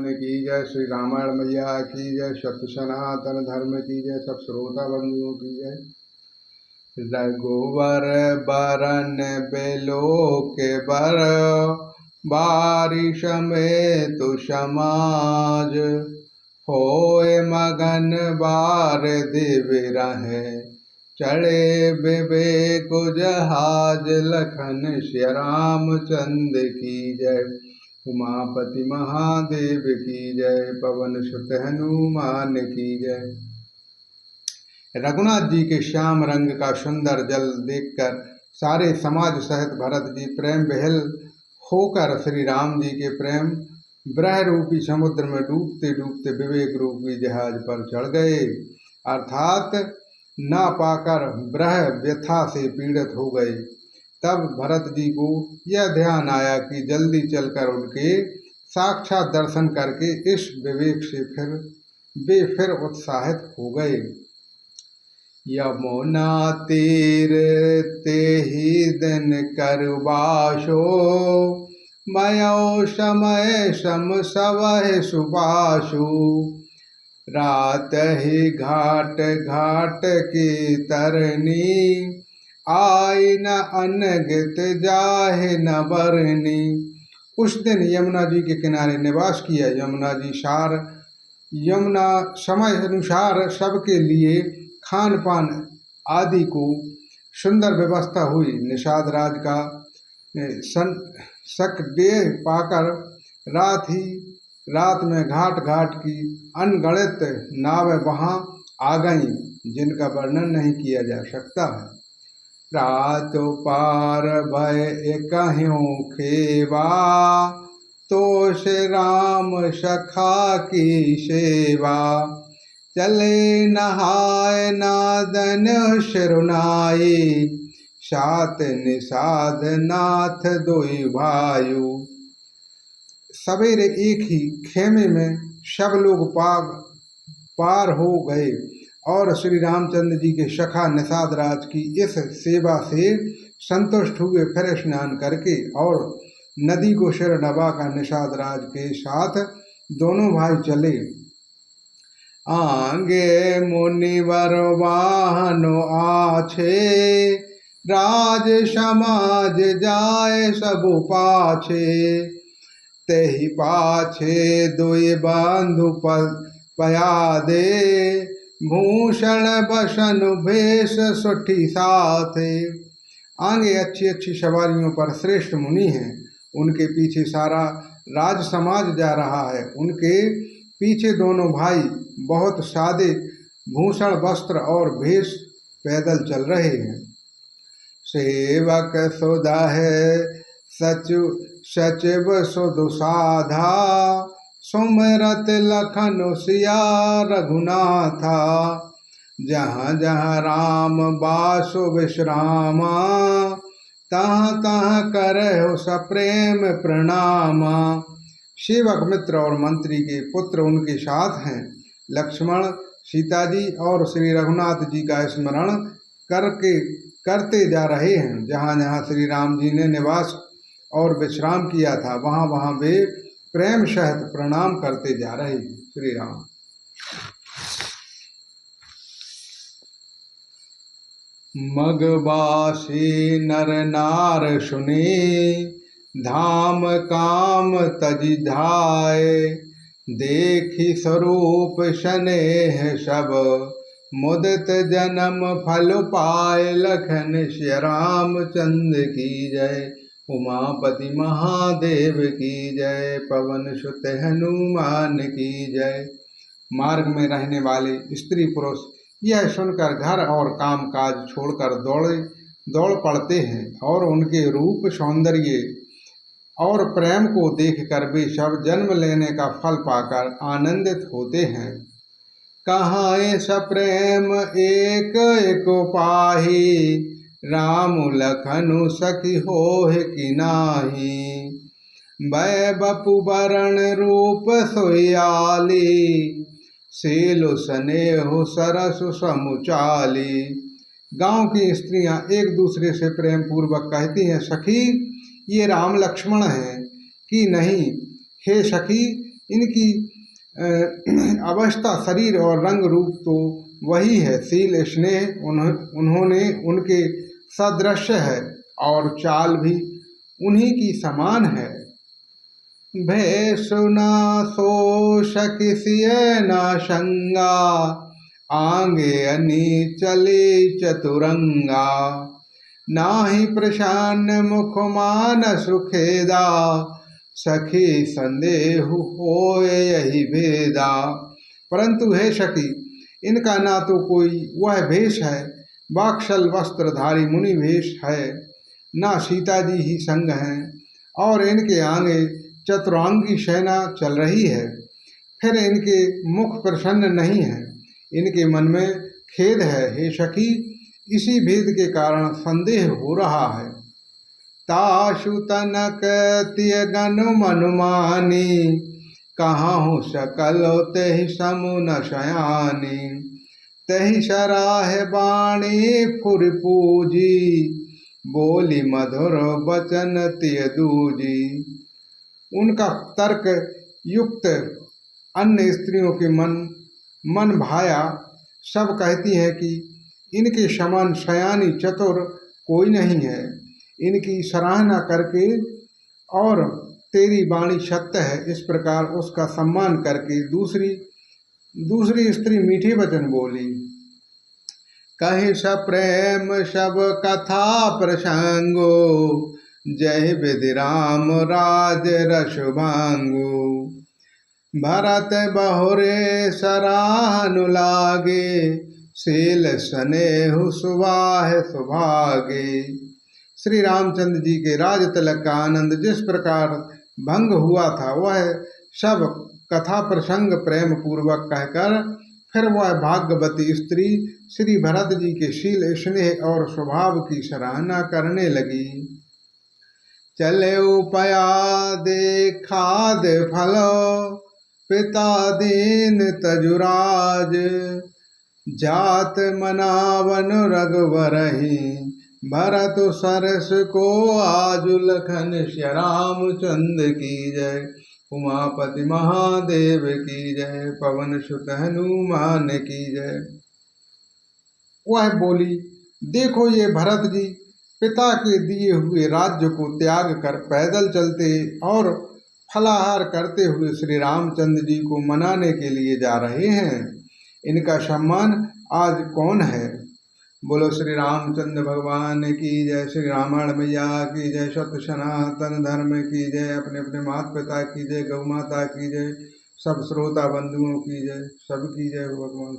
की जय। श्री रामायण मैया की जय। सत्य सनातन धर्म की जय। सब श्रोता बंधुओं की जय। रघुवर बरन बेलो के बर, बारिश में तु समाज, होए मगन बार दिव्य रहे, चढ़े विवेक जहाज, लखन श्री रामचंद्र की जय। उमापति महादेव की जय। पवन सुत हनुमान की जय। रघुनाथ जी के श्याम रंग का सुंदर जल देखकर सारे समाज सहित भरत जी प्रेम विह्वल होकर श्री राम जी के प्रेम ब्रह रूपी समुद्र में डूबते डूबते विवेक रूपी जहाज पर चढ़ गए, अर्थात ना पाकर ब्रह व्यथा से पीड़ित हो गए। तब भरत जी को यह ध्यान आया कि जल्दी चलकर उनके साक्षात दर्शन करके इस विवेक से फिर उत्साहित हो गए। यमुना तीर ते ही दिन करबाशो, मयो समय सम सवह सुबाशु, रात ही घाट घाट की तरनी, आई न अनगित जाहे न बरनी। उस दिन यमुना जी के किनारे निवास किया। यमुना समय अनुसार सबके लिए खान पान आदि को सुंदर व्यवस्था हुई। निषाद राज का सकदेह पाकर रात में घाट घाट की अनगणित नावें वहां आ गईं, जिनका वर्णन नहीं किया जा सकता है। रात पार भय कह्यों खेवा, तो से राम सखा की सेवा, चले नहाय नादन शिरुनाई, सात निषाद नाथ दोई भायु। सवेरे एक ही खेमे में सब लोग पार हो गए और श्री रामचंद्र जी के सखा निषाद राज की इस सेवा से संतुष्ट हुए। फिर स्नान करके और नदी को सिर नवाकर निषाद राज के साथ दोनों भाई चले। आंगे मुनिवर वाहनो आछे, राज समाज जाए सब पाछे, तेहि पाछे दुई बंधु पयादे, भूषण बसन भेष सुठी साथे। आगे अच्छी अच्छी सवारियों पर श्रेष्ठ मुनि हैं, उनके पीछे सारा राज समाज जा रहा है। उनके पीछे दोनों भाई बहुत सादे भूषण वस्त्र और भेष पैदल चल रहे हैं। सेवक सुधा है सचिव सुदुसाधा, सुमरत लखन सिया रघुनाथा, जहाँ जहाँ राम बासु विश्रामा, तहाँ तहाँ करहु सप्रेम प्रणामा। सेवक मित्र और मंत्री के पुत्र उनके साथ हैं। लक्ष्मण सीता जी और श्री रघुनाथ जी का स्मरण करते जा रहे हैं। जहाँ जहाँ श्री राम जी ने निवास और विश्राम किया था, वहाँ वहाँ वे प्रेम सहित प्रणाम करते जा रहे हैं। श्री राम। मगबासी नर नार सुने, धाम काम तजि धाय, देखी स्वरूप स्नेह सब, मुदित जन्म फल पाए, लखन श्री रामचंद्र की जय। उमापति महादेव की जय। पवन सुत हनुमान की जय। मार्ग में रहने वाले स्त्री पुरुष यह सुनकर घर और काम काज छोड़कर दौड़ पड़ते हैं और उनके रूप सौंदर्य और प्रेम को देखकर वे सब जन्म लेने का फल पाकर आनंदित होते हैं। कहाँ ऐसा प्रेम एक एक पाही, राम लखनु सखी होह कि नाही, बै बपु बरण रूप सोयाली, सेलु स्नेहु सरसु समुचाली। गांव की स्त्रियां एक दूसरे से प्रेम पूर्वक कहती हैं, सखी ये राम लक्ष्मण हैं कि नहीं? हे सखी इनकी अवस्था, शरीर और रंग रूप तो वही है। शील स्नेह उन्होंने उनके सदृश है और चाल भी उन्हीं की समान है। भैसुना शोष किसिय न संगा, आंगे अनि चले चतुरंगा। नाहि प्रसन्न मुख मान सुखेदा, सखी संदेहु होए यही भेदा। परंतु हे सखी, इनका ना तो कोई वह भेष है, बाक्षल वस्त्रधारी मुनि भेष है, ना सीता जी ही संग हैं, और इनके आगे चतुरांगी सेना चल रही है। फिर इनके मुख प्रसन्न नहीं है, इनके मन में खेद है। हे सखी, इसी भेद के कारण संदेह हो रहा है। ताशु तनक तिय गनु मनुमानी, कहाहु सकल तेहि समु न शयानी। तहि सराह बाणी फुर पूजी, बोली मधुर बचन तिय दूजी। उनका तर्क युक्त अन्य स्त्रियों के मन भाया। सब कहती हैं कि इनके समान शयानी चतुर कोई नहीं है। इनकी सराहना करके और तेरी वाणी सत्य है, इस प्रकार उसका सम्मान करके दूसरी स्त्री मीठे वचन बोली। कहि सप्रेम सब कथा प्रसंगो, जय विधि राम राज रसभांगो। भरत बहुरे सराहनु लागे, शील स्नेहु सुवाह सुभागे। श्री रामचंद्र जी के राज तिलक का आनंद जिस प्रकार भंग हुआ था, वह सब कथा प्रसंग प्रेम पूर्वक कहकर फिर वह भाग्यवती स्त्री श्री भरत जी के शील स्नेह और स्वभाव की सराहना करने लगी। चले उपया देखा दे फलो, पिता दीन तजुराज। जात मनावन रघुवरहि, भरत सरस को आजु लखन श्यामचंद्र की जय। उमापति महादेव की जय, पवन सुत हनुमान की जय। वह बोली, देखो ये भरत जी पिता के दिए हुए राज्य को त्याग कर पैदल चलते और फलाहार करते हुए श्री रामचंद्र जी को मनाने के लिए जा रहे हैं। इनका सम्मान आज कौन है? बोलो श्री रामचंद्र भगवान की जय। श्री रामायण मैया की जय। सत्य सनातन धर्म की जय। अपने अपने माता पिता की जय। गौ माता की जय। सब श्रोता बंधुओं की जय। सबकी जय भगवान।